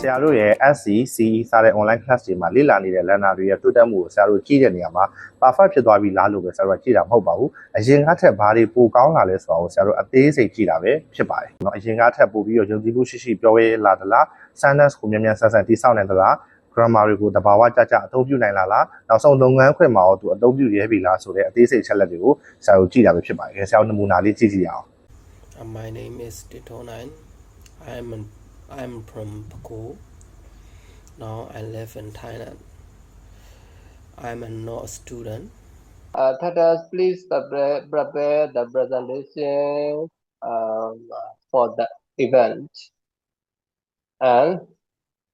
ဆရာတို့ရဲ့ SC CE စတဲ့ online class တွေမှာလေ့လာနေတဲ့ learner တွေရဲ့တိုးတက်မှုကိုဆရာတို့ကြည့်တဲ့နေရာမှာ perfect ဖြစ်သွားပြီလားလို့ပဲဆရာတို့ကြည့်တာမဟုတ်ပါဘူးအရင်ကထက်ဘာတွေပိုကောင်းလာလဲဆိုတာကိုဆရာတို့အသေးစိတ်ကြည့်တာပဲဖြစ်ပါတယ်เนาะအရင်ကထက်ပိုပြီးတော့ယုံကြည်မှုရှိရှိပြောရဲလာသလား sentence ကိုမြန်မြန်ဆန်ဆန်တိစောက်နိုင်သလား grammar တွေကိုတဘာဝကြကြအသုံးပြုနိုင်လားနောက်ဆုံးလုပ်ငန်းခွင်မှာရောသူအသုံးပြုရဲပြီလားဆိုတဲ့အသေးစိတ်ချက်လက်တွေကိုဆရာတို့ကြည့်တာပဲဖြစ်ပါတယ်ဆရာတို့နမူနာလေးကြည့်ကြည့်ရအောင် My name is Tito9. I'm from Pakhu. Now I live in Thailand. I'm a no student. Tatas, please prepare the presentation for the event and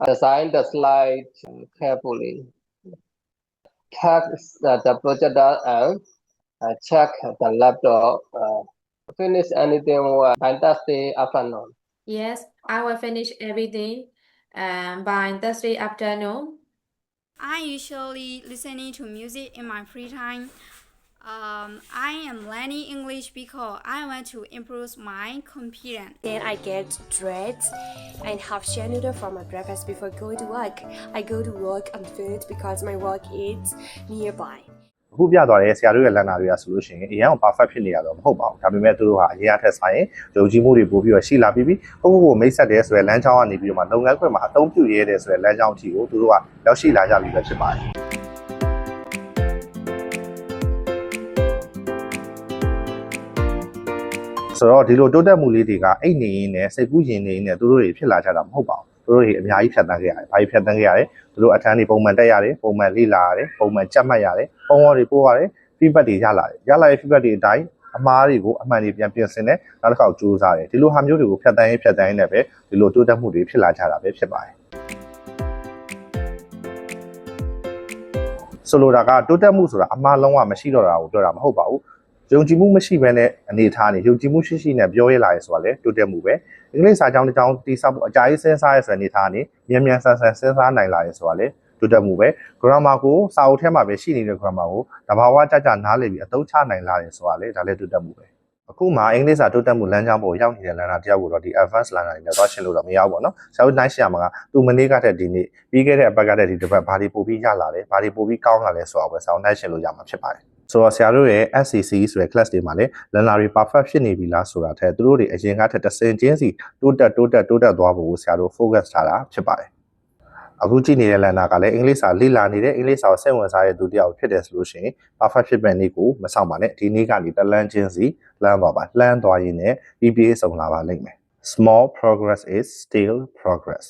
design the slide carefully. Check the projector and check the laptop. Finish anything fantastic afternoon. Yes, I will finish everything by Thursday afternoon. I usually listening to music in my free time. I am learning English because I want to improve my confidence. Then I get dressed and have share noodle for my breakfast before going to work. I go to work on foot because my work is nearby. အခုပြသွားတဲ့ဆရာတို့ရဲ့လန်နာတွေကဆိုလို့ရှိရင်အရင်က perfect ဖြစ်နေရတော့မဟုတ်ပါဘူးဒါပေမဲ့သူတို့ဟာအရင်ကထက်ဆိုင်ယုံကြည်မှုတွေပို့ပြီးတော့ရှိလာပြီးကိုမိတ်ဆက်တယ်ဆိုရယ်လမ်းကြောင်းကနေပြီးတော့မှလုပ်ငန်းခွင်မှာအသုံးပြုရဲတယ်ဆိုရယ်လမ်းကြောင်းအထိကိုသူတို့ကရောက်ရှိလာကြပြီပဲဖြစ်ပါတယ်ဆိုတော့ဒီလိုတိုးတက်မှုလေးတွေကအိတ်နေရင်းနဲ့စိတ်ကူးရင်နေရင်းနဲ့သူတို့တွေဖြစ်လာကြတာမဟုတ်ပါဘူးသူတို့တွေအများကြီးဖြတ်တန်းခဲ့ရတယ်။ဘာကြီးဖြတ်တန်းခဲ့ရလဲ။သူတို့အထမ်းတွေပုံမှန်တက်ရတယ်၊ပုံမှန်လေ့လာရတယ်၊ပုံမှန်ကြက်မှတ်ရတယ်၊ပုံပေါ်တွေပို့ရတယ်၊ feedback တွေရလာတယ်။ရလာတဲ့ feedback တွေအတိုင်းအမှားတွေကိုအမှန်တွေပြန်ပြင်ဆင်တယ်။နောက်တစ်ခါကြိုးစားတယ်။ဒီလိုဟာမျိုးတွေကိုဖြတ်တန်းရေးနဲ့ပဲဒီလိုတိုးတက်မှုတွေဖြစ်လာကြတာပဲဖြစ်ပါတယ်။ဆိုလိုတာကတိုးတက်မှုဆိုတာအမှားလုံးဝမရှိတော့တာကိုပြောတာမဟုတ်ပါဘူး။ယုံကြည်မှုမရှိဘဲနဲ့အနေထားနေယုံကြည်မှုရှိနဲ့ပြောရလာရဲဆိုတာလေတိုးတက်မှုပဲအင်္ဂလိပ်စာကြောင်းတစ်ကြောင်းတိစောက်ဖို့အကြာကြီးစဉ်းစားရဲဆိုတဲ့အနေထားနေမြန်မြန်ဆန်ဆန်စဉ်းစားနိုင်လာရဲဆိုတာလေတိုးတက်မှုပဲ grammar ကိုစာအုပ်ထဲမှာပဲရှိနေတဲ့ grammar ကိုတဘာဝကြနားလည်ပြီးအသုံးချနိုင်လာရဲဆိုတာလေဒါလည်းတိုးတက်မှုပဲအခုမှအင်္ဂလိပ်စာတိုးတက်မှုလမ်းကြောင်းပေါ်ရောက်နေတဲ့ learner တယောက်ကိုတော့ဒီ advanced learner တွေနဲ့သွားရှင်းလို့တော့မရဘူးပေါ့နော်ဆရာတို့နိုင်ရှင်းရမှာကသူမနေ့ကတည်းကဒီနေ့ပြီးခဲ့တဲ့အပတ်ကတည်းကဒီတစ်ပတ်ဘာတွေပို့ပြီးရလာလဲဘာတွေပို့ပြီးကောင်းလာလဲဆိုတာပဲဆရာတို့နိုင်ရှင်းလို့ရမှာဖြစ်ပါတယ်ဆိုတော့ဆရာတို့ရဲ့ SCC ဆိုတဲ့ class တွေမှာလည်း learner တွေ perfect ဖြစ်နေပြီလားဆိုတာထက်သူတို့တွေအရင်ကထက်တစ်ဆင့်ချင်းစီတိုးတက်သွားဖို့ဆရာတို့ focus ထားတာဖြစ်ပါတယ်အခုကြည့်နေတဲ့ learner ကလည်းအင်္ဂလိပ်စာလေ့လာနေတဲ့အင်္ဂလိပ်စာကိုစိတ်ဝင်စားတဲ့သူတယောက်ဖြစ်တယ်ဆိုလို့ရှိရင် perfect ဖြစ်မဲ့နေ့ကိုမဆောင်ပါနဲ့ဒီနေ့ကနေတလန်းချင်းစီလှမ်းသွားပါလှမ်းသွားရင်းနဲ့ပြီးပြေးဆုံးလာပါလိမ့်မယ် Small progress is still progress